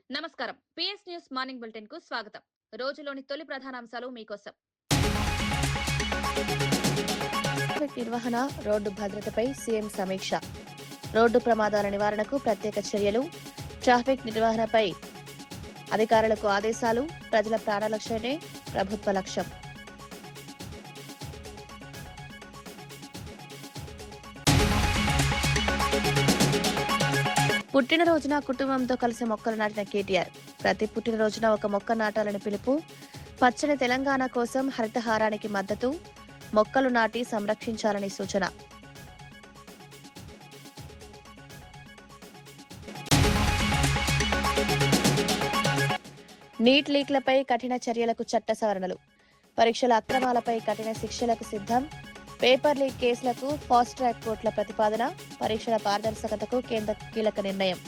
నమస్కారం. PS news morning bulletin కు స్వాగతం. రోజులోని తొలి ప్రధానాంశాలు మీకోసం. ట్రాఫిక్ నిర్వహణ, రోడ్డు భద్రతపై సీఎం సమీక్ష. రోడ్డు ప్రమాదాల నివారణకు ప్రత్యేక చర్యలు, ట్రాఫిక్ నిర్వహణపై అధికారులకు ఆదేశాలు, ప్రజల ప్రాణరక్షణే ప్రభుత్వ లక్ష్యం. పుట్టినరోజున కుటుంబంతో కలిసి మొక్కలు నాటిన కేటీఆర్. ప్రతి పుట్టినరోజున ఒక మొక్క నాటాలని పిలుపు. పచ్చని తెలంగాణ కోసం హరితహారానికి మద్దతు. మొక్కలు నాటి సంరక్షించాలని సూచన. నీట్ లీక్లపై కఠిన చర్యలకు చట్ట సవరణలు. పరీక్షల అక్రమాలపై కఠిన శిక్షలకు సిద్ధం. పేపర్ లీక్ కేసులకు ఫాస్ట్ ట్రాక్ కోర్టుల ప్రతిపాదన. పరీక్షల పారదర్శకతకు కేంద్ర కీలక నిర్ణయం.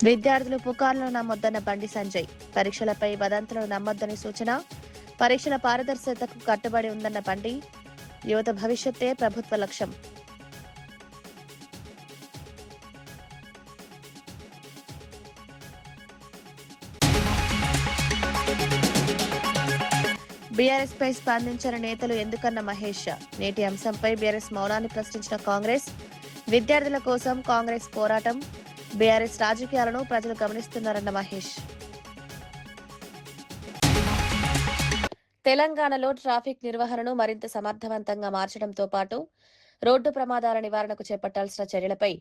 విద్యార్థులు పుకార్లను నమ్మొద్దన్న బండి సంజయ్. పరీక్షలపై వదంతులను నమ్మొద్దని సూచన. పరీక్షల పారదర్శకతకు కట్టుబడి ఉందన్న బండి. యువత భవిష్యత్తే ప్రభుత్వ లక్ష్యం. బీఆర్ఎస్ పై స్పందించిన నేతలు ఎందుకన్న మహేష్. నేటి అంశంపై బీఆర్ఎస్ మౌనాన్ని ప్రశ్నించిన కాంగ్రెస్. విద్యార్థుల కోసం కాంగ్రెస్ పోరాటం. బీఆర్ఎస్ రాజకీయాలను ప్రజలు గమనిస్తున్నారన్న మహేష్. తెలంగాణలో ట్రాఫిక్ నిర్వహణను మరింత సమర్థవంతంగా మార్చడంతో పాటు రోడ్డు ప్రమాదాల నివారణకు చేపట్టాల్సిన చర్యలపై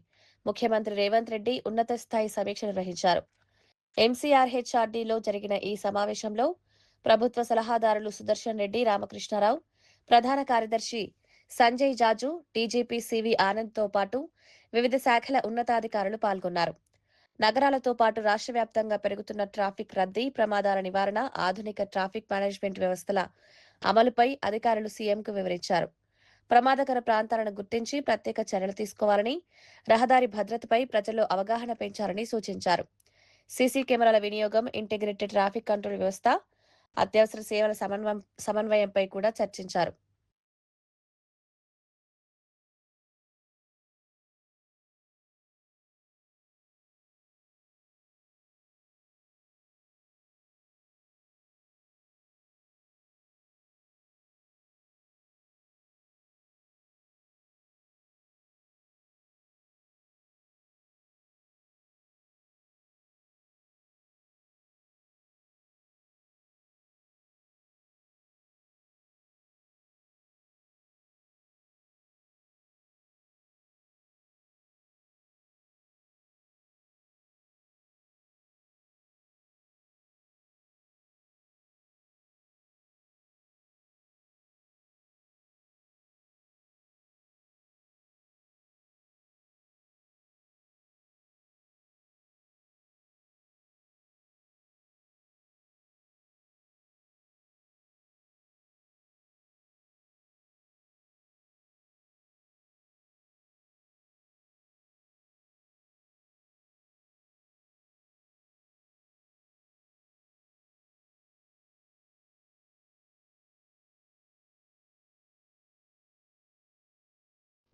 ముఖ్యమంత్రి రేవంత్ రెడ్డి ఉన్నత స్థాయి సమీక్ష నిర్వహించారు. ఎంసీఆర్హెచ్ఆర్డీలో జరిగిన ఈ సమావేశంలో ప్రభుత్వ సలహాదారులు సుదర్శన్ రెడ్డి, రామకృష్ణారావు, ప్రధాన కార్యదర్శి సంజయ్ జాజు, డీజీపీ సివి ఆనంద్తో పాటు వివిధ శాఖల ఉన్నతాధికారులు పాల్గొన్నారు. నగరాలతో పాటు రాష్ట్ర వ్యాప్తంగా పెరుగుతున్న ట్రాఫిక్ రద్దీ, ప్రమాదాల నివారణ, ఆధునిక ట్రాఫిక్ మేనేజ్మెంట్ వ్యవస్థల అమలుపై అధికారులు సీఎంకు వివరించారు. ప్రమాదకర ప్రాంతాలను గుర్తించి ప్రత్యేక చర్యలు తీసుకోవాలని, రహదారి భద్రతపై ప్రజల్లో అవగాహన పెంచాలని సూచించారు. సీసీ కెమెరాల వినియోగం, ఇంటిగ్రేటెడ్ ట్రాఫిక్ కంట్రోల్ వ్యవస్థ, అత్యవసర సేవల సమన్వయంపై కూడా చర్చించారు.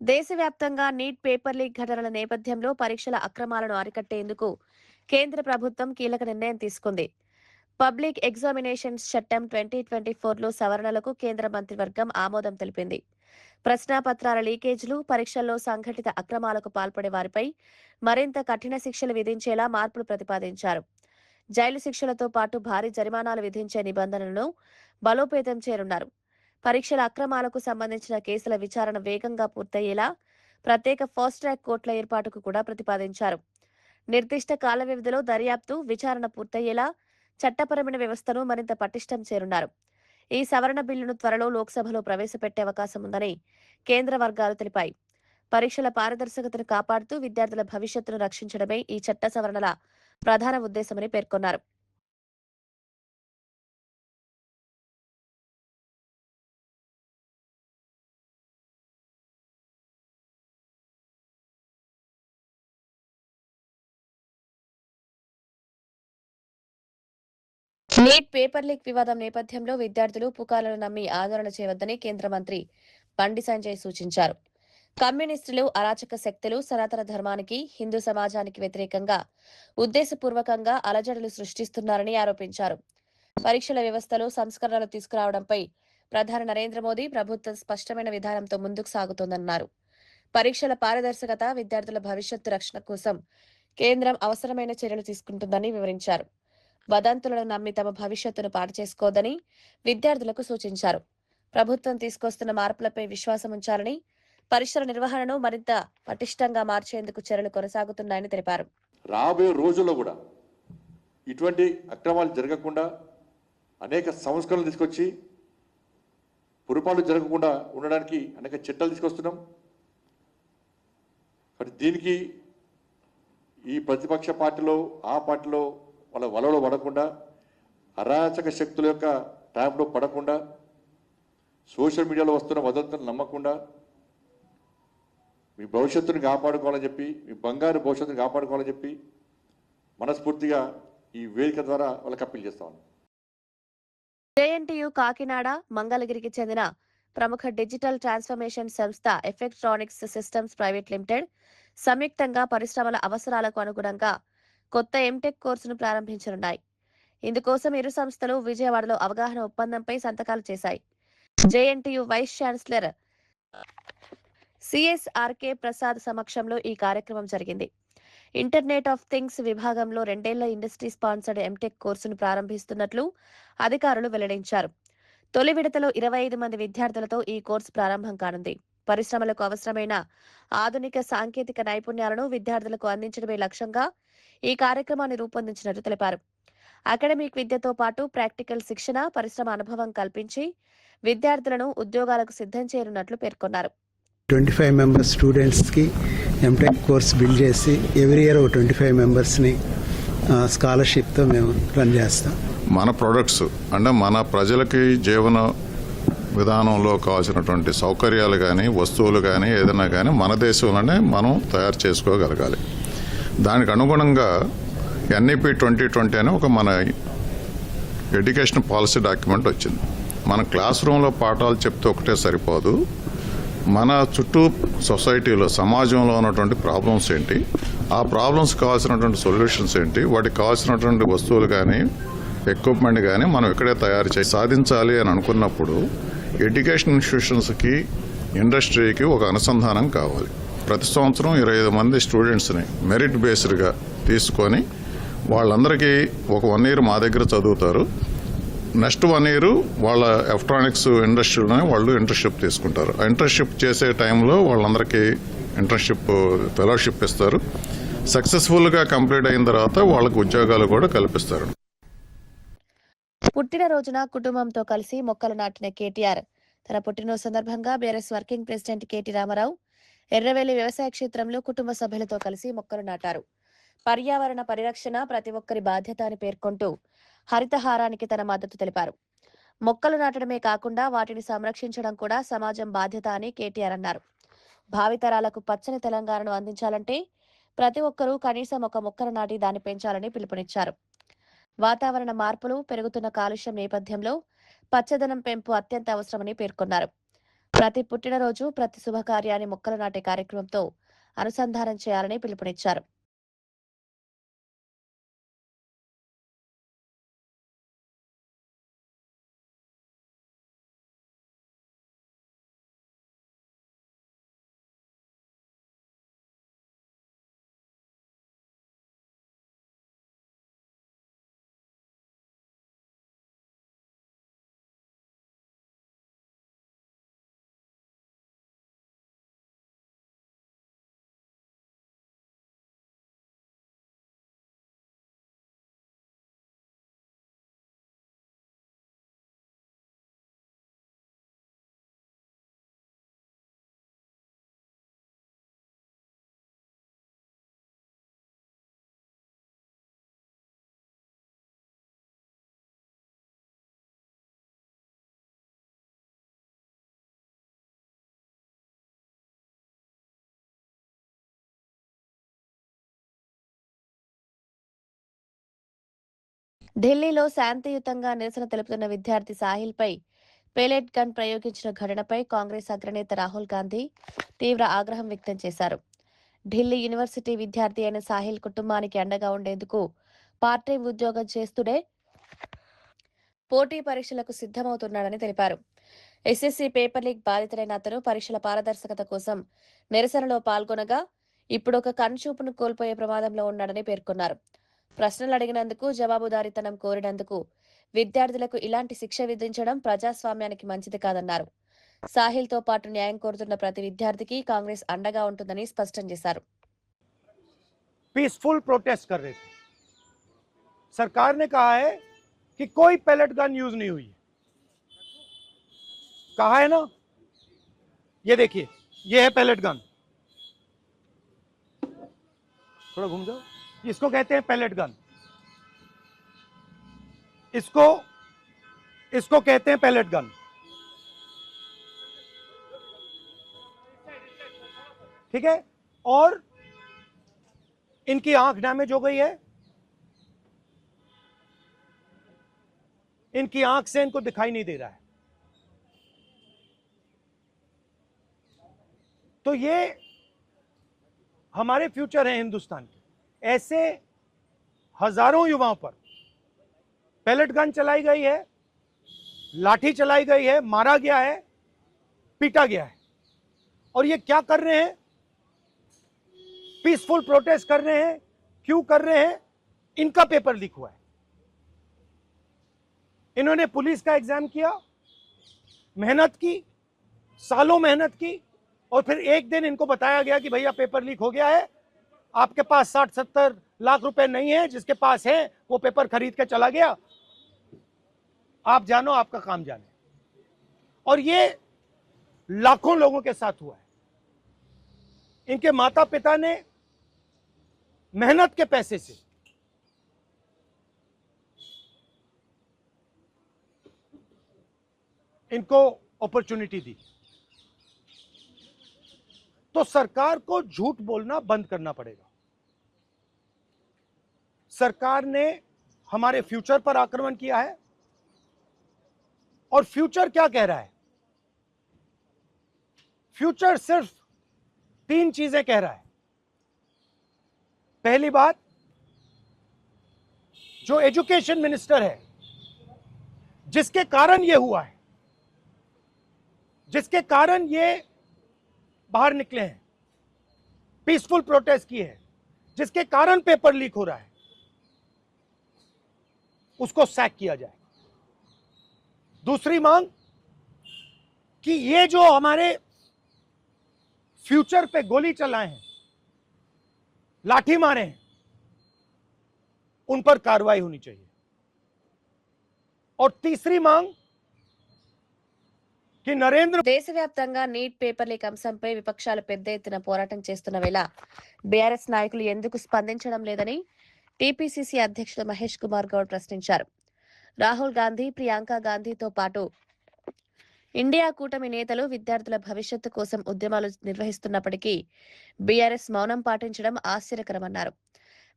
దేశవ్యాప్తంగా నీట్ పేపర్ లీక్ ఘటనల నేపథ్యంలో పరీక్షల అక్రమాలను అరికట్టేందుకు కేంద్ర ప్రభుత్వం కీలక నిర్ణయం తీసుకుంది. పబ్లిక్ ఎగ్జామినేషన్స్ చట్టం 2024లో సవరణలకు కేంద్ర మంత్రివర్గం ఆమోదం తెలిపింది. ప్రశ్నాపత్రాల లీకేజీలు, పరీక్షల్లో సంఘటిత అక్రమాలకు పాల్పడే వారిపై మరింత కఠిన శిక్షలు విధించేలా మార్పులు ప్రతిపాదించారు. జైలు శిక్షలతో పాటు భారీ జరిమానాలు విధించే నిబంధనలను బలోపేతం చేయనున్నారు. పరీక్షల అక్రమాలకు సంబంధించిన కేసుల విచారణ వేగంగా పూర్తయ్యేలా ప్రత్యేక ఫాస్ట్ ట్రాక్ కోర్టుల ఏర్పాటుకు కూడా ప్రతిపాదించారు. నిర్దిష్ట కాల వ్యవధిలో దర్యాప్తు, విచారణ పూర్తయ్యేలా చట్టపరమైన వ్యవస్థను మరింత పటిష్టం చేయనున్నారు. ఈ సవరణ బిల్లును త్వరలో లోక్సభలో ప్రవేశపెట్టే అవకాశం ఉందని కేంద్ర వర్గాలు తెలిపాయి. పరీక్షల పారదర్శకతను కాపాడుతూ విద్యార్థుల భవిష్యత్తును రక్షించడమే ఈ చట్ట సవరణల ప్రధాన ఉద్దేశమని పేర్కొన్నారు. నీట్ పేపర్ లీక్ వివాదం నేపథ్యంలో విద్యార్థులు పుకార్లను నమ్మి ఆందోళన చేయవద్దని కేంద్ర మంత్రి బండి సంజయ్ సూచించారు. కమ్యూనిస్టులు, అరాచక శక్తులు సనాతన ధర్మానికి, హిందూ సమాజానికి వ్యతిరేకంగా ఉద్దేశపూర్వకంగా అలజడులు సృష్టిస్తున్నారని ఆరోపించారు. పరీక్షల వ్యవస్థలో సంస్కరణలు తీసుకురావడంపై ప్రధాని నరేంద్ర మోదీ ప్రభుత్వం స్పష్టమైన విధానంతో ముందుకు సాగుతోందన్నారు. పరీక్షల పారదర్శకత, విద్యార్థుల భవిష్యత్తు రక్షణ కోసం కేంద్రం అవసరమైన చర్యలు తీసుకుంటుందని వివరించారు. వదంతులను నమ్మి తమ భవిష్యత్తును పాడు చేసుకోవద్దని విద్యార్థులకు సూచించారు. ప్రభుత్వం తీసుకొస్తున్న మార్పులపై విశ్వాసం ఉంచాలని, పరీక్షల నిర్వహణను మరింత పటిష్టంగా మార్చేందుకు చర్యలు కొనసాగుతున్నాయని తెలిపారు. రాబోయే రోజుల్లో కూడా ఇటువంటి అక్రమాలు జరగకుండా అనేక సంస్కరణలు తీసుకొచ్చి పొరపాట్లు జరగకుండా ఉండడానికి అనేక చట్టాలు తీసుకొస్తున్నాం. కానీ దీనికి ఈ ప్రతిపక్ష పార్టీలో ఆ పార్టీలో వాళ్ళ వలలో పడకుండా, అరాచక శక్తుల యొక్క ట్రాప్లో పడకుండా, సోషల్ మీడియాలో వస్తున్న వదంతులను నమ్మకుండా మీ భవిష్యత్తుని కాపాడుకోవాలని చెప్పి, మీ బంగారు భవిష్యత్తుని కాపాడుకోవాలని చెప్పి మనస్ఫూర్తిగా ఈ వేదిక ద్వారా వాళ్ళకి అప్పీల్ చేస్తాను. జేఎన్టీయు కాకినాడ, మంగళగిరికి చెందిన ప్రముఖ డిజిటల్ ట్రాన్స్ఫర్మేషన్ సంస్థ ఎఫెక్ట్రానిక్స్ సిస్టమ్స్ ప్రైవేట్ లిమిటెడ్ సంయుక్తంగా పరిశ్రమల అవసరాలకు అనుగుణంగా కొత్త ఎంటెక్ కోర్సును ప్రారంభించనున్నాయి. ఇందుకోసం ఇరు సంస్థలు విజయవాడలో అవగాహన ఒప్పందంపై సంతకాలు చేశాయి. JNTU vice chancellor CSRK Prasad సమక్షంలో ఈ కార్యక్రమం జరిగింది. ఇంటర్నెట్ ఆఫ్ థింగ్స్ విభాగంలో 2 ఏళ్ల ఇండస్ట్రీ స్పాన్సర్డ్ ఎంటెక్ కోర్సును ప్రారంభిస్తున్నట్లు అధికారులు వెల్లడించారు. తొలి విడతలో 25 మంది విద్యార్థులతో ఈ కోర్సు ప్రారంభం కానుంది. పరిశ్రమలకు అవసరమైన ఆధునిక సాంకేతిక నైపుణ్యాలను విద్యార్థులకు అందించడమే లక్ష్యంగా ఈ కార్యక్రమాన్ని రూపొందించినట్లు తెలిపారు. అకాడమిక్ విద్యతో పాటు ప్రాక్టికల్ శిక్షణ, పరిశ్రమ అనుభవం కల్పించి విద్యార్థులను ఉద్యోగాలకు సిద్ధం చేయనున్నట్లు పేర్కొన్నారు. 25 మెంబర్స్ స్టూడెంట్స్కి ఎంటెక్ కోర్స్ బిల్డ్ చేసి ఎవ్రీ ఇయర్ 25 మెంబర్స్ని స్కాలర్షిప్తో మేము రన్ చేస్తాం. మన ప్రొడక్ట్స్ అంటే మన ప్రజలకి జీవన విధానంలో కావాల్సినటువంటి సౌకర్యాలు కానీ, వస్తువులు కానీ, ఏదైనా కానీ మన దేశంలోనే మనం తయారు చేసుకోగలగాలి. దానికి అనుగుణంగా ఎన్ఈపి 2020 అని ఒక మన ఎడ్యుకేషన్ పాలసీ డాక్యుమెంట్ వచ్చింది. మన క్లాస్ రూమ్లో పాఠాలు చెప్తే ఒకటే సరిపోదు. మన చుట్టూ సొసైటీలో, సమాజంలో ఉన్నటువంటి ప్రాబ్లమ్స్ ఏంటి, ఆ ప్రాబ్లమ్స్ కావాల్సినటువంటి సొల్యూషన్స్ ఏంటి, వాటికి కావాల్సినటువంటి వస్తువులు కానీ, ఎక్విప్మెంట్ కానీ మనం ఇక్కడే తయారు చేసి సాధించాలి అని అనుకున్నప్పుడు ఎడ్యుకేషన్ ఇన్స్టిట్యూషన్స్కి, ఇండస్ట్రీకి ఒక అనుసంధానం కావాలి. ప్రతి సంవత్సరం 25 మంది స్టూడెంట్స్ని మెరిట్ బేస్డ్గా తీసుకొని వాళ్ళందరికీ ఒక 1 ఇయర్ మా దగ్గర చదువుతారు. నెక్స్ట్ 1 ఇయర్ వాళ్ళ ఎలక్ట్రానిక్స్ ఇండస్ట్రీలోనే వాళ్ళు ఇంటర్న్షిప్ తీసుకుంటారు. ఆ ఇంటర్న్షిప్ చేసే టైంలో వాళ్ళందరికీ ఇంటర్న్షిప్ ఫెలోషిప్ ఇస్తారు. సక్సెస్ఫుల్గా కంప్లీట్ అయిన తర్వాత వాళ్ళకి ఉద్యోగాలు కూడా కల్పిస్తారు. పుట్టినరోజున కుటుంబంతో కలిసి మొక్కలు నాటిన కేటీఆర్ తన పుట్టినరోజు సందర్భంగా BRS working president KT Rama Rao Erravelli వ్యవసాయ క్షేత్రంలో కుటుంబ సభ్యులతో కలిసి మొక్కలు నాటారు. పర్యావరణ పరిరక్షణ ప్రతి ఒక్కరి బాధ్యత అని పేర్కొంటూ హరితహారానికి తన మద్దతు తెలిపారు. మొక్కలు నాటడమే కాకుండా వాటిని సంరక్షించడం కూడా సమాజం బాధ్యత అని కేటీఆర్ అన్నారు. భావితరాలకు పచ్చని తెలంగాణను అందించాలంటే ప్రతి ఒక్కరూ కనీసం ఒక మొక్కను నాటి దాన్ని పెంచాలని పిలుపునిచ్చారు. వాతావరణ మార్పులు, పెరుగుతున్న కాలుష్యం నేపథ్యంలో పచ్చదనం పెంపు అత్యంత అవసరమని పేర్కొన్నారు. ప్రతి పుట్టినరోజు, ప్రతి శుభకార్యాన్ని మొక్కలు నాటే కార్యక్రమంతో అనుసంధానం చేయాలని పిలుపునిచ్చారు. ఢిల్లీలో శాంతియుతంగా నిరసన తెలుపుతున్న విద్యార్థి సాహిల్పై పేలెట్ గన్ ప్రయోగించిన ఘటనపై కాంగ్రెస్ అగ్రనేత రాహుల్ గాంధీ తీవ్ర ఆగ్రహం వ్యక్తం చేశారు. ఢిల్లీ యూనివర్సిటీ విద్యార్థి అయిన సాహిల్ కుటుంబానికి అండగా ఉండేందుకు పార్ట్ టైం ఉద్యోగం చేస్తూనే పోటీ పరీక్షలకు సిద్ధమవుతున్నాడని తెలిపారు. ఎస్ఎస్సీ పేపర్ లీక్ బాధితులైన అతను పరీక్షల పారదర్శకత కోసం నిరసనలో పాల్గొనగా ఇప్పుడు ఒక కన్నుచూపును కోల్పోయే ప్రమాదంలో ఉన్నాడని పేర్కొన్నారు. ప్రశ్నలు అడిగినందుకు జవాబుదారీతనం కోరినందుకు విద్యార్థులకు ఇలాంటి శిక్ష విధించడం ప్రజాస్వామ్యానికి మంచిది కాదన్నారు. సాహిల్తో పాటు న్యాయం కోరుతున్న ప్రతి విద్యార్థికి కాంగ్రెస్ అండగా ఉంటుందని స్పష్టం చేశారు. पीसफुल प्रोटेस्ट कर रहे थे. सरकार ने कहा है कि कोई पैलेट गन यूज नहीं हुई. कहा है ना, ये देखिए, ये है पैलेट गन. थोड़ा घूम जाओ. इसको कहते हैं पैलेट गन. इसको कहते हैं पैलेट गन. ठीक है. और इनकी आंख डैमेज हो गई है. इनकी आंख से इनको दिखाई नहीं दे रहा है. तो ये हमारे फ्यूचर हैं हिंदुस्तान के. ऐसे हजारों युवाओं पर पैलेट गन चलाई गई है, लाठी चलाई गई है, मारा गया है, पीटा गया है. और ये क्या कर रहे हैं? पीसफुल प्रोटेस्ट कर रहे हैं. क्यों कर रहे हैं? इनका पेपर लीक हुआ है. इन्होंने पुलिस का एग्जाम किया, मेहनत की, सालों मेहनत की, और फिर एक दिन इनको बताया गया कि भैया पेपर लीक हो गया है, आपके पास 60-70 लाख रुपए नहीं है, जिसके पास है वो पेपर खरीद के चला गया, आप जानो, आपका काम जाने. और ये लाखों लोगों के साथ हुआ है. इनके माता पिता ने मेहनत के पैसे से इनको अपॉर्चुनिटी दी. तो सरकार को झूठ बोलना बंद करना पड़ेगा. सरकार ने हमारे फ्यूचर पर आक्रमण किया है. और फ्यूचर क्या कह रहा है? फ्यूचर सिर्फ 3 चीजें कह रहा है. पहली बात, जो एजुकेशन मिनिस्टर है, जिसके कारण ये हुआ है, जिसके कारण ये बाहर निकले हैं, पीसफुल प्रोटेस्ट किए हैं, जिसके कारण पेपर लीक हो रहा है, उसको सैक किया जाए. दूसरी मांग कि ये जो हमारे फ्यूचर पे गोली चलाए हैं, लाठी मारे हैं, उन पर कार्रवाई होनी चाहिए. और तीसरी मांग कि नरेंद्र దేశవ్యాప్తంగా నీట్ పేపర్ లీక్ అంశంపై విపక్షాలు పెద్ద ఎత్తున పోరాటం చేస్తున్న వేళ బీఆర్ఎస్ నాయకులు ఎందుకు స్పందించడం లేదని టీపీసీసీ అధ్యక్షుడు మహేష్ కుమార్ గౌడ్ ప్రశ్నించారు. రాహుల్ గాంధీ, ప్రియాంక గాంధీతో పాటు ఇండియా కూటమి నేతలు విద్యార్థుల భవిష్యత్తు కోసం ఉద్యమాలు నిర్వహిస్తున్నప్పటికీ బీఆర్ఎస్ మౌనం పాటించడం ఆశ్చర్యకరమన్నారు.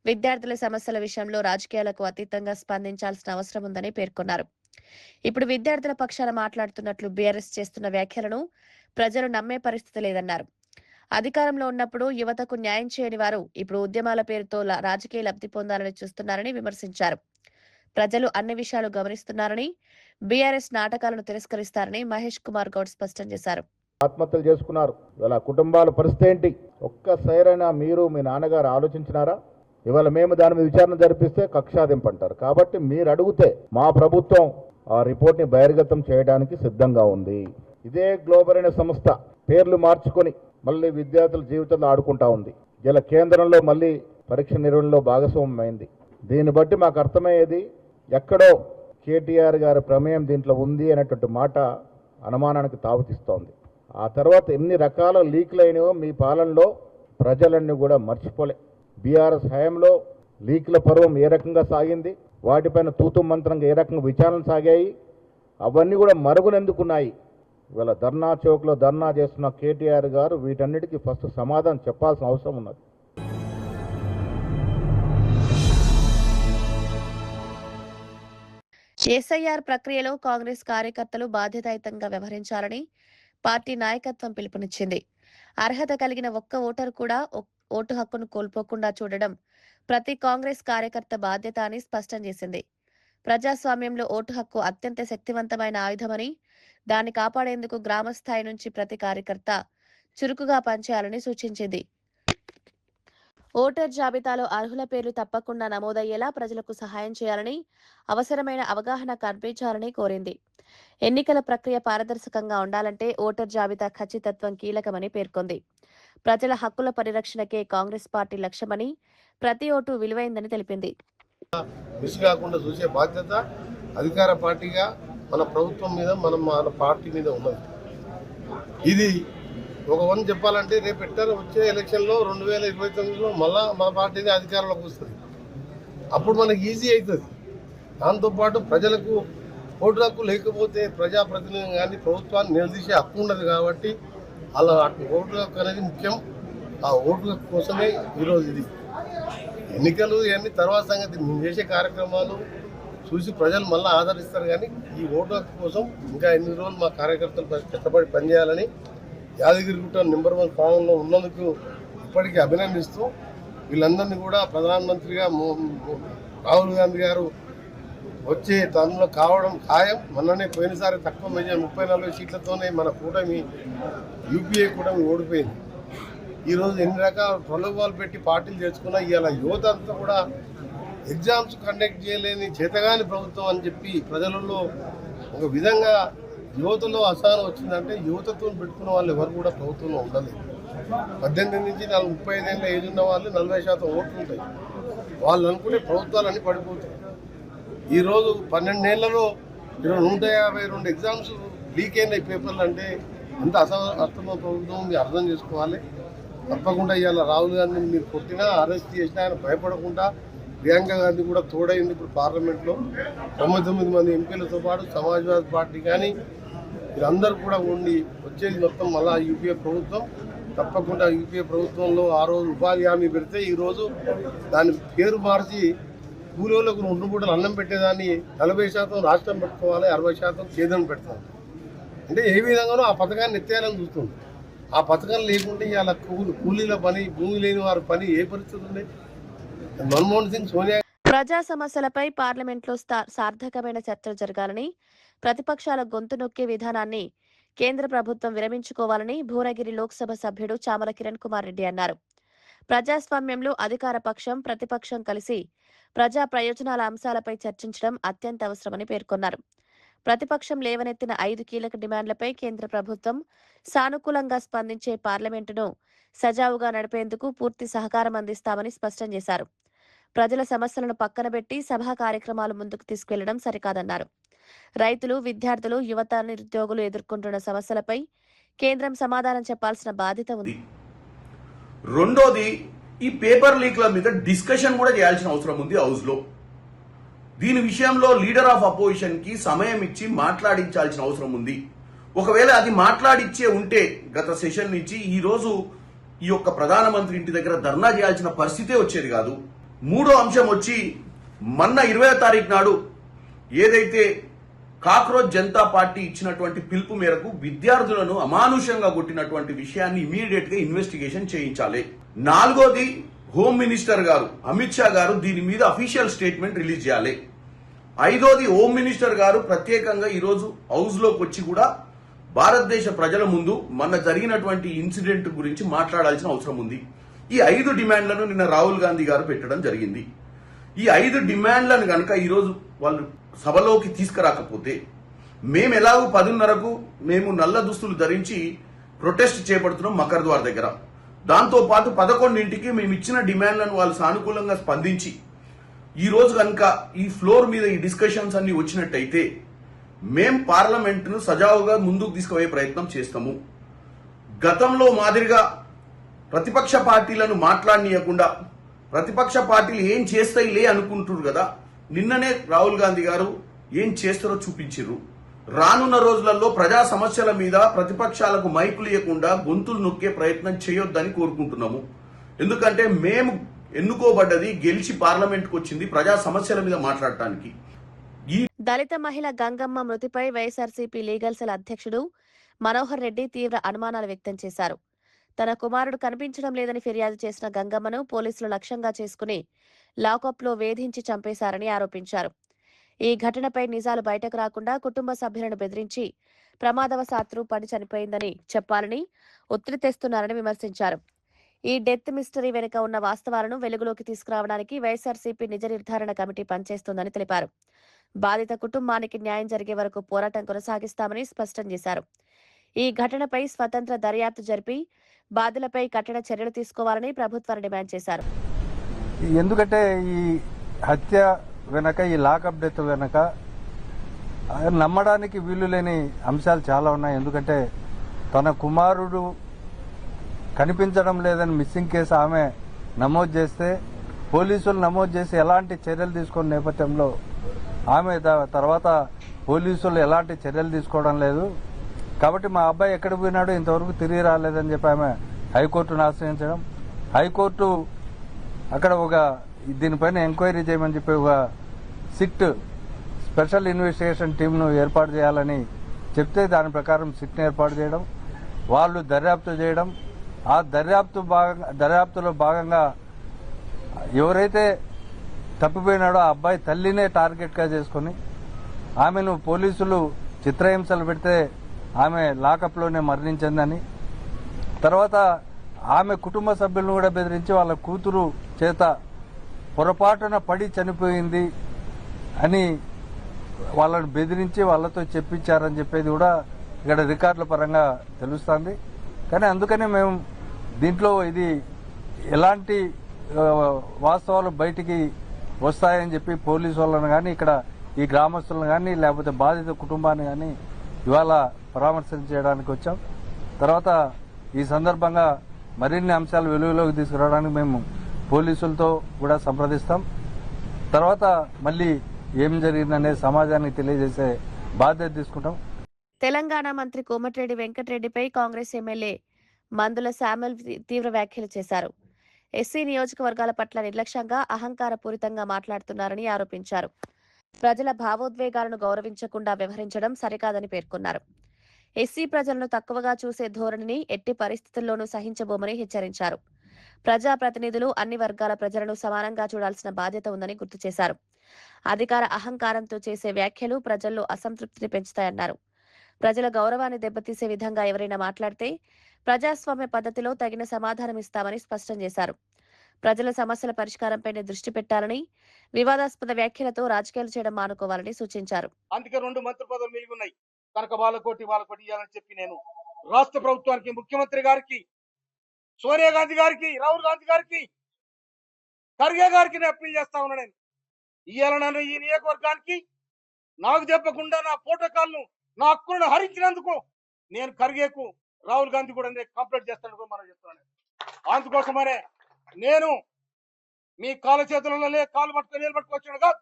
విద్యార్థుల సమస్యల విషయంలో రాజకీయాలకు అతీతంగా స్పందించాల్సిన అవసరం ఉందని పేర్కొన్నారు. ఇప్పుడు విద్యార్థుల పక్షాన మాట్లాడుతున్నట్లు బీఆర్ఎస్ చేస్తున్న వ్యాఖ్యలను ప్రజలు నమ్మే పరిస్థితి లేదన్నారు. అధికారంలో ఉన్నప్పుడు యువతకు న్యాయం చేయని వారు ఇప్పుడు ఉద్యమాల పేరుతో రాజకీయ లబ్ధి పొందాలని చూస్తున్నారని విమర్శించారు. ప్రజలు అన్ని విషయాలు గమనిస్తున్నారని, బీఆర్ఎస్ నాటకాలను తిరస్కరిస్తారని మహేష్ కుమార్ గౌడ్ స్పష్టం చేశారు. ఆత్మహత్యలు చేసుకున్నారు. ఇవాళ కుటుంబాల పరిస్థితి ఏంటి? ఒక్కసారైనా మీరు మీ నాన్నగారు ఆలోచించినారా? ఇవాళ మేము దాని మీద విచారణ జరిపిస్తే కక్షాదింపు అంటారు. కాబట్టి మీరు అడిగితే మా ప్రభుత్వం ఆ రిపోర్ట్ని బహిర్గతం చేయడానికి సిద్ధంగా ఉంది. ఇదే గ్లోబల్ అనే సంస్థ పేర్లు మార్చుకొని మళ్ళీ విద్యార్థుల జీవితంలో ఆడుకుంటా ఉంది. ఇలా కేంద్రంలో మళ్ళీ పరీక్ష నిర్వహణలో భాగస్వామ్యమైంది. దీన్ని బట్టి మాకు అర్థమయ్యేది ఎక్కడో కేటీఆర్ గారి ప్రమేయం దీంట్లో ఉంది అనేటువంటి మాట అనుమానానికి తావుతీస్తోంది. ఆ తర్వాత ఎన్ని రకాల లీక్లు అయినాయో మీ పాలనలో ప్రజలన్నీ కూడా మర్చిపోలే. బీఆర్ఎస్ హయాంలో లీక్ల పర్వం ఏ రకంగా సాగింది, వాటిపైన తూతు మంత్రంగా ఏ రకంగా విచారణలు సాగాయి, అవన్నీ కూడా మరుగునెందుకున్నాయి. ఇవాళ ధర్నా చౌక్లో ధర్నా చేస్తున్న కేటీఆర్ గారు వీటన్నిటికీ ఫస్ట్ సమాధానం చెప్పాల్సిన అవసరం ఉన్నది. ఎస్ఐఆర్ ప్రక్రియలో కాంగ్రెస్ కార్యకర్తలు బాధ్యతాయుతంగా వ్యవహరించాలని పార్టీ నాయకత్వం పిలుపునిచ్చింది. అర్హత కలిగిన ఒక్క ఓటరు కూడా ఓటు హక్కును కోల్పోకుండా చూడడం ప్రతి కాంగ్రెస్ కార్యకర్త బాధ్యత అని స్పష్టం చేసింది. ప్రజాస్వామ్యంలో ఓటు హక్కు అత్యంత శక్తివంతమైన ఆయుధమని, దాన్ని కాపాడేందుకు గ్రామ స్థాయి నుంచి ప్రతి కార్యకర్త చురుకుగా పనిచేయాలని సూచించింది. ఓటర్ జాబితాలో అర్హుల పేర్లు తప్పకుండా నమోదయ్యేలా ప్రజలకు సహాయం చేయాలని, అవసరమైన అవగాహన కల్పించాలని కోరింది. ఎన్నికల ప్రక్రియ పారదర్శకంగా ఉండాలంటే ఓటర్ జాబితా ఖచ్చితత్వం కీలకమని పేర్కొంది. ప్రజల హక్కుల పరిరక్షణకే కాంగ్రెస్ పార్టీ లక్ష్యమని, ప్రతి ఓటు విలువైందని తెలిపింది. మిస్ కాకుండా చూసే బాధ్యత అధికార పార్టీగా మన ప్రభుత్వం మీద మన పార్టీ మీద ఉన్నది. ఇది ఒక వన్ చెప్పాలంటే రేపు పెట్టారు వచ్చే ఎలక్షన్లో 2029లో మళ్ళా మన పార్టీని అధికారంలోకి వస్తుంది. అప్పుడు మనకి ఈజీ అవుతుంది. దాంతోపాటు ప్రజలకు ఓటు హక్కు లేకపోతే ప్రజాప్రతినిధులు కానీ ప్రభుత్వాన్ని నిలదీసే హక్కు ఉండదు. కాబట్టి అలా ఓటు హక్కు అనేది ముఖ్యం. ఆ ఓటు హక్కు కోసమే ఈరోజు ఇది ఎన్నికలు ఇవన్నీ తర్వాత సంగతి. మేము చేసే కార్యక్రమాలు చూసి ప్రజలు మళ్ళీ ఆదరిస్తారు. కానీ ఈ ఓటు హక్కు కోసం ఇంకా ఎన్ని రోజులు మా కార్యకర్తలు కష్టపడి పనిచేయాలని యాదగిరిగుట్ట నెంబర్ 1 స్థానంలో ఉన్నందుకు ఇప్పటికీ అభినందిస్తూ వీళ్ళందరినీ కూడా ప్రధానమంత్రిగా రాహుల్ గాంధీ గారు వచ్చే తనలో కావడం ఖాయం. మొన్ననే పోయినసారి తక్కువ మెజార్ 30-40 సీట్లతోనే మన కూటమి యూపీఏ కూటమి ఓడిపోయింది. ఈరోజు ఎన్ని రకాల ప్రలోభాలు పెట్టి పార్టీలు చేసుకున్నా ఇవాళ యువత అంతా కూడా ఎగ్జామ్స్ కండక్ట్ చేయలేని చేతగాని ప్రభుత్వం అని చెప్పి ప్రజలలో ఒక విధంగా యువతలో అసహనం వచ్చిందంటే యువతతో పెట్టుకున్న వాళ్ళు ఎవరు కూడా ప్రభుత్వంలో ఉండలేదు. 18 నుంచి 35 ఏళ్ళ ఏజ్ ఉన్న వాళ్ళు 40% ఓట్లు ఉంటాయి. వాళ్ళు అనుకునే ప్రభుత్వాలన్నీ పడిపోతాయి. ఈరోజు 12 ఏళ్లలో 152 ఎగ్జామ్స్ లీక్ అయినాయి పేపర్లు అంటే ఎంత అసమర్థమ ప్రభుత్వం మీరు అర్థం చేసుకోవాలి. తప్పకుండా ఇవాళ రాహుల్ గాంధీని మీరు కొట్టినా అరెస్ట్ చేసినా ఆయన భయపడకుండా ప్రియాంక గాంధీ కూడా తోడైంది. ఇప్పుడు పార్లమెంట్లో 99 మంది ఎంపీలతో పాటు సమాజ్వాదీ పార్టీ కానీ వీరందరూ కూడా ఉండి వచ్చేది మొత్తం మళ్ళా యూపీఏ ప్రభుత్వం. తప్పకుండా యూపీఏ ప్రభుత్వంలో ఆ రోజు ఉపాధి హామీ పెడితే ఈరోజు దాని పేరు మార్చి కూలీలకు 2 పూటలు అన్నం పెట్టేదాన్ని 40% రాష్ట్రం పెట్టుకోవాలి, 60% కేంద్రం పెడతాం. అంటే ఏ విధంగానో ఆ పథకాన్ని ఎత్తేయాలని చూస్తుంది. ఆ పథకం లేకుంటే ఇలా కూలీల పని, భూమి లేని వారి పని ఏ పరిస్థితి ఉంది? మన్మోహన్ సింగ్, సోనియా. ప్రజా సమస్యలపై పార్లమెంట్లో సార్థకమైన చర్చలు జరగాలని, ప్రతిపక్షాల గొంతు నొక్కే విధానాన్ని కేంద్ర ప్రభుత్వం విరమించుకోవాలని భువనగిరి లోక్సభ సభ్యుడు చామల కిరణ్ కుమార్ రెడ్డి అన్నారు. ప్రజాస్వామ్యంలో అధికార పక్షం, ప్రతిపక్షం కలిసి ప్రజా ప్రయోజనాల అంశాలపై చర్చించడం అత్యంత అవసరమని పేర్కొన్నారు. ప్రతిపక్షం లేవనెత్తిన 5 కీలక డిమాండ్లపై కేంద్ర ప్రభుత్వం సానుకూలంగా స్పందించే పార్లమెంటును సజావుగా నడిపేందుకు పూర్తి సహకారం అందిస్తామని స్పష్టం చేశారు. ప్రజల సమస్యలను పక్కనబెట్టి సభా కార్యక్రమాలు ముందుకు తీసుకెళ్లడం సరికాదన్నారు. రైతులు, విద్యార్థులు, యువత, నిరుద్యోగులు ఎదుర్కొంటున్న సమస్యలపై కేంద్రం సమాధానం చెప్పాల్సిన బాధ్యత ఉంది. రెండోది, ఈ పేపర్ లీక్ల మీద డిస్కషన్ కూడా చేయాల్సిన అవసరం ఉంది హౌస్ లో. దీని విషయంలో లీడర్ ఆఫ్ అపోజిషన్ కి సమయం ఇచ్చి మాట్లాడించాల్సిన అవసరం ఉంది. ఒకవేళ అది మాట్లాడిచ్చే ఉంటే గత సెషన్ నుంచి ఈ రోజు ఈ యొక్క ప్రధానమంత్రి ఇంటి దగ్గర ధర్నా చేయాల్సిన పరిస్థితే వచ్చేది కాదు. మూడో అంశం వచ్చి మొన్న 20వ తారీఖు నాడు ఏదైతే కాక్రోచ్ జనతా పార్టీ ఇచ్చినటువంటి పిలుపు మేరకు విద్యార్థులను అమానుషంగా కొట్టినటువంటి విషయాన్ని ఇమీడియట్ గా ఇన్వెస్టిగేషన్ చేయించాలి. నాలుగోది, హోమ్ మినిస్టర్ గారు అమిత్ షా గారు దీని మీద అఫీషియల్ స్టేట్మెంట్ రిలీజ్ చేయాలి. ఐదోది, హోమ్ మినిస్టర్ గారు ప్రత్యేకంగా ఈరోజు హౌస్ లోకి వచ్చి కూడా భారతదేశ ప్రజల ముందు మొన్న జరిగినటువంటి ఇన్సిడెంట్ గురించి మాట్లాడాల్సిన అవసరం ఉంది. ఈ 5 డిమాండ్లను నిన్న రాహుల్ గాంధీ గారు పెట్టడం జరిగింది. ఈ 5 డిమాండ్లను కనుక ఈరోజు వాళ్ళు సభలోకి తీసుకురాకపోతే మేము ఎలాగూ 10:30కు మేము నల్ల దుస్తులు ధరించి ప్రొటెస్ట్ చేపడుతున్నాం మకర్ ద్వార్ దగ్గర. దాంతో పాటు 11ంటికి మేము ఇచ్చిన డిమాండ్లను వాళ్ళు సానుకూలంగా స్పందించి ఈ రోజు కనుక ఈ ఫ్లోర్ మీద ఈ డిస్కషన్స్ అన్ని వచ్చినట్టయితే మేం పార్లమెంట్ ను సజావుగా ముందుకు తీసుకుపోయే ప్రయత్నం చేస్తాము. గతంలో మాదిరిగా ప్రతిపక్ష పార్టీలను మాట్లాడనీయకుండా ప్రతిపక్ష పార్టీలు ఏం చేస్తాయిలే అనుకుంటున్నారు కదా, నిన్ననే రాహుల్ గాంధీ గారు ఏం చేస్తారో చూపించారు. రానున్న రోజులలో ప్రజా సమస్యల మీద ప్రతిపక్షాలకు మైకులు ఇవ్వకుండా గొంతులు నొక్కే ప్రయత్నం చేయొద్దని కోరుకుంటున్నాము. ఎందుకంటే మేము ఎన్నుకోబడ్డది, గెలిచి పార్లమెంట్కి వచ్చింది ప్రజా సమస్యల మీద మాట్లాడటానికి. దళిత మహిళ గంగమ్మ మృతిపై వైఎస్ఆర్సీపీ లీగల్ సెల్ అధ్యక్షుడు మనోహర్ రెడ్డి తీవ్ర అనుమానాలు వ్యక్తం చేశారు. తన కుమారుడు కనిపించడం లేదని ఫిర్యాదు చేసిన గంగమ్మను పోలీసులు లక్ష్యంగా చేసుకుని లాకప్లో వేధించి చంపేశారని ఆరోపించారు. ఈ ఘటనపై నిజాలు బయటకు రాకుండా కుటుంబ సభ్యులను బెదిరించి ప్రమాదవశాత్తు పడి చనిపోయిందని చెప్పాలని ఒత్తిడి తెస్తున్నారని విమర్శించారు. ఈ డెత్ మిస్టరీ వెనుక ఉన్న వాస్తవాలను వెలుగులోకి తీసుకురావడానికి వైఎస్ఆర్సీపీ నిజ నిర్ధారణ కమిటీ పనిచేస్తోందని తెలిపారు. బాధిత కుటుంబానికి న్యాయం జరిగే వరకు పోరాటం కొనసాగిస్తామని స్పష్టం చేశారు. ఈ ఘటనపై స్వతంత్ర దర్యాప్తు జరిపి బాధితులపై కఠిన చర్యలు తీసుకోవాలని ప్రభుత్వాన్ని డిమాండ్ చేశారు. ఎందుకంటే ఈ హత్య వెనక, ఈ లాకప్ డెత్ వెనక నమ్మడానికి వీలు లేని అంశాలు చాలా ఉన్నాయి. ఎందుకంటే తన కుమారుడు కనిపించడం లేదని మిస్సింగ్ కేసు ఆమె నమోదు చేస్తే పోలీసులు నమోదు చేసి ఎలాంటి చర్యలు తీసుకున్న నేపథ్యంలో ఆమె తర్వాత పోలీసులు ఎలాంటి చర్యలు తీసుకోవడం లేదు. కాబట్టి మా అబ్బాయి ఎక్కడికి పోయినాడో ఇంతవరకు తిరిగి రాలేదని చెప్పి ఆమె హైకోర్టును ఆశ్రయించడం, హైకోర్టు అక్కడ దీనిపైన ఎంక్వైరీ చేయమని చెప్పి ఒక సిట్ స్పెషల్ ఇన్వెస్టిగేషన్ టీంను ఏర్పాటు చేయాలని చెప్తే దాని ప్రకారం సిట్ను ఏర్పాటు చేయడం, వాళ్ళు దర్యాప్తు చేయడం, ఆ దర్యాప్తులో భాగంగా ఎవరైతే తప్పిపోయినాడో ఆ అబ్బాయి తల్లినే టార్గెట్గా చేసుకుని ఆమెను పోలీసులు చిత్రహింసలు పెడితే ఆమె లాకప్లోనే మరణించిందని, తర్వాత ఆమె కుటుంబ సభ్యులను కూడా బెదిరించి వాళ్ళ కూతురు చేత పొరపాటున పడి చనిపోయింది అని వాళ్ళని బెదిరించి వాళ్ళతో చెప్పించారని చెప్పేది కూడా ఇక్కడ రికార్డుల పరంగా తెలుస్తుంది. కానీ అందుకనే మేము దీంట్లో ఇది ఎలాంటి వాస్తవాలు బయటికి వస్తాయని చెప్పి పోలీసు వాళ్ళని కానీ, ఇక్కడ ఈ గ్రామస్తులను కానీ, లేకపోతే బాధిత కుటుంబాన్ని కానీ ఇవాళ పరామర్శించడానికి వచ్చాం. తర్వాత ఈ సందర్భంగా మరిన్ని అంశాలు వెలుగులోకి తీసుకురావడానికి మేము పోలీసులతో కూడా సంప్రదిస్తాం. తర్వాత మళ్ళీ ఏం జరిగిందనే సమాజానికి తెలియజేసే బాధ్యత తీసుకుంటాం. తెలంగాణ మంత్రి కోమటిరెడ్డి వెంకటరెడ్డిపై కాంగ్రెస్ ఎమ్మెల్యే మందుల శామ్యూల్ తీవ్ర వ్యాఖ్యలు చేశారు. ఎస్సీ నియోజకవర్గాల పట్ల నిర్లక్ష్యంగా అహంకారపూరితంగా మాట్లాడుతున్నారని ఆరోపించారు. ప్రజల భావోద్వేగాలను గౌరవించకుండా వ్యవహరించడం సరికాదని పేర్కొన్నారు. ఎస్సీ ప్రజలను తక్కువగా చూసే ధోరణిని ఎట్టి పరిస్థితుల్లోనూ సహించబోమని హెచ్చరించారు. ప్రజాప్రతినిధులు అన్ని వర్గాల ప్రజలను సమానంగా చూడాల్సిన బాధ్యత ఉందని గుర్తు చేశారు. అధికార అహంకారంతో చేసే వ్యాఖ్యలు ప్రజల్లో అసంతృప్తిని పెంచుతాయన్నారు. ప్రజల గౌరవాన్ని దెబ్బతీసే విధంగా ఎవరైనా మాట్లాడితే ప్రజాస్వామ్య పద్ధతిలో తగిన సమాధానం ఇస్తామని స్పష్టం చేశారు. ప్రజల సమస్యల పరిష్కారంపై దృష్టి పెట్టాలని, వివాదాస్పద వ్యాఖ్యలతో రాజకీయాలు చేయడం మానుకోవాలని సూచించారు. అందుకే 2 మంత్రి పదవులు మిగిలి ఉన్నాయి. కనుక వాళ్ళకోటి ఇవ్వాలని చెప్పి నేను రాష్ట్ర ప్రభుత్వానికి, ముఖ్యమంత్రి గారికి, సోనియా గాంధీ గారికి, రాహుల్ గాంధీ గారికి, ఖర్గే గారికి నేను అప్పీల్ చేస్తా ఉన్నా. నేను ఇవాళ నన్ను ఈ నియోజకవర్గానికి నాకు చెప్పకుండా నా ప్రోటోకాల్ను, నా హక్కులను హరించినందుకు నేను ఖర్గేకు, రాహుల్ గాంధీ కూడా కంప్లైంట్ చేస్తాను మనం చెప్తున్నాను. అందుకోసమనే నేను మీ కాళ్ళ చేతులలో కాలు పట్టుకొని నిలబట్టుకొచ్చాను కాదు.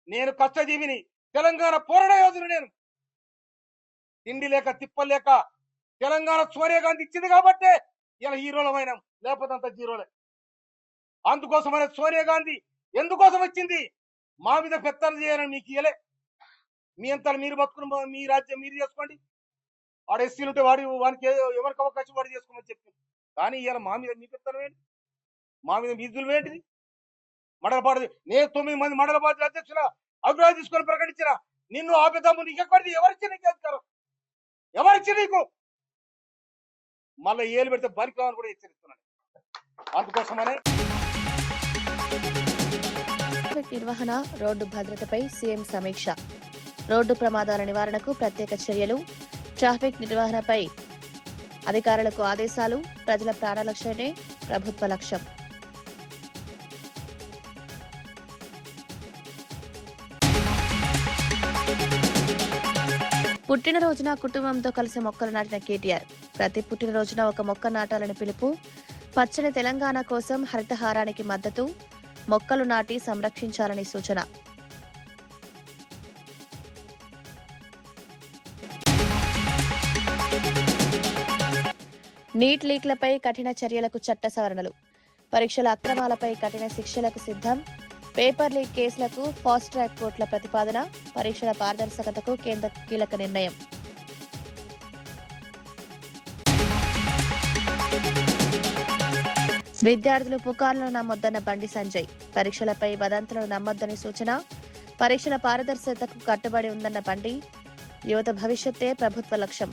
నేను కష్టజీవిని, తెలంగాణ పోరాట యోధుని. నేను తిండి లేక తిప్పలేక తెలంగాణ సోనియా గాంధీ ఇచ్చింది కాబట్టే ఇలా హీరోలమైన, లేకపోతే అంత జీరోలే. అందుకోసమనే సోనియా గాంధీ ఎందుకోసం వచ్చింది? మా మీద పెత్తనం చేయాలని మీకు ఇయ్యలే. మీ అంతా మీరు బతుకుని మీ రాజ్యం మీరు చేసుకోండి. వాడు ఎస్సీలు ఉంటే వానికి ఎవరికి అవకాశం వాడు చేసుకోమని చెప్పింది. కానీ ఇలా మా మీద మీ పెత్తనం ఏంటి? మా మీద మీదులు ఏంటిది? మండలపాడు నేను 9 మంది మండల పార్టీ అధ్యక్షుల అభిప్రాయం తీసుకొని ప్రకటించిన నిన్ను ఆపేద్దాము. నీకు ఎక్కడిది? ఎవరిచ్చి నీకు అధికారం? ఎవరిచ్చి నీకు? మళ్ళీ ఏలు పెడితే బలికామని కూడా హెచ్చరిస్తున్నాను. అందుకోసమనే నిర్వహణ, రోడ్డు భద్రతపై సీఎం సమీక్ష, రోడ్డు ప్రమాదాల నివారణకు ప్రత్యేక చర్యలు, ట్రాఫిక్ నిర్వహణపై అధికారులకు ఆదేశాలు, ప్రజల ప్రాణరక్షణే ప్రభుత్వ లక్ష్యం. పుట్టినరోజున కుటుంబంతో కలిసి మొక్కలు నాటిన కేటీఆర్. ప్రతి పుట్టినరోజున ఒక మొక్క నాటాలని పిలుపు. పచ్చని తెలంగాణ కోసం హరితహారానికి మద్దతు. మొక్కలు నాటి సంరక్షించాలని సూచన. నీట్ లీక్లపై కఠిన చర్యలకు చట్ట సవరణలు. పరీక్షల అక్రమాలపై కఠిన శిక్షలకు సిద్ధం. పేపర్ లీక్ కేసులకు ఫాస్ట్ ట్రాక్ కోర్టుల ప్రతిపాదన, పరీక్షల పారదర్శకతకు కేంద్ర కీలక నిర్ణయం. విద్యార్థులు పుకార్లను నమ్మొద్దన్న బండి సంజయ్, పరీక్షలపై వదంతులను నమ్మొద్దని సూచన, పరీక్షల పారదర్శకతకు కట్టుబడి ఉందన్న బండి, యువత భవిష్యత్తే ప్రభుత్వ లక్ష్యం.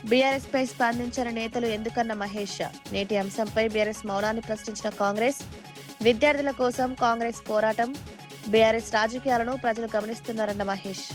బీఆర్ఎస్ పై స్పందించిన నేతలు ఎందుకన్న మహేష్, నేటి అంశంపై బీఆర్ఎస్ మౌనాన్ని ప్రశ్నించిన కాంగ్రెస్, విద్యార్థుల కోసం కాంగ్రెస్ పోరాటం, బీఆర్ఎస్ రాజకీయాలను ప్రజలు గమనిస్తున్నారన్న మహేష్.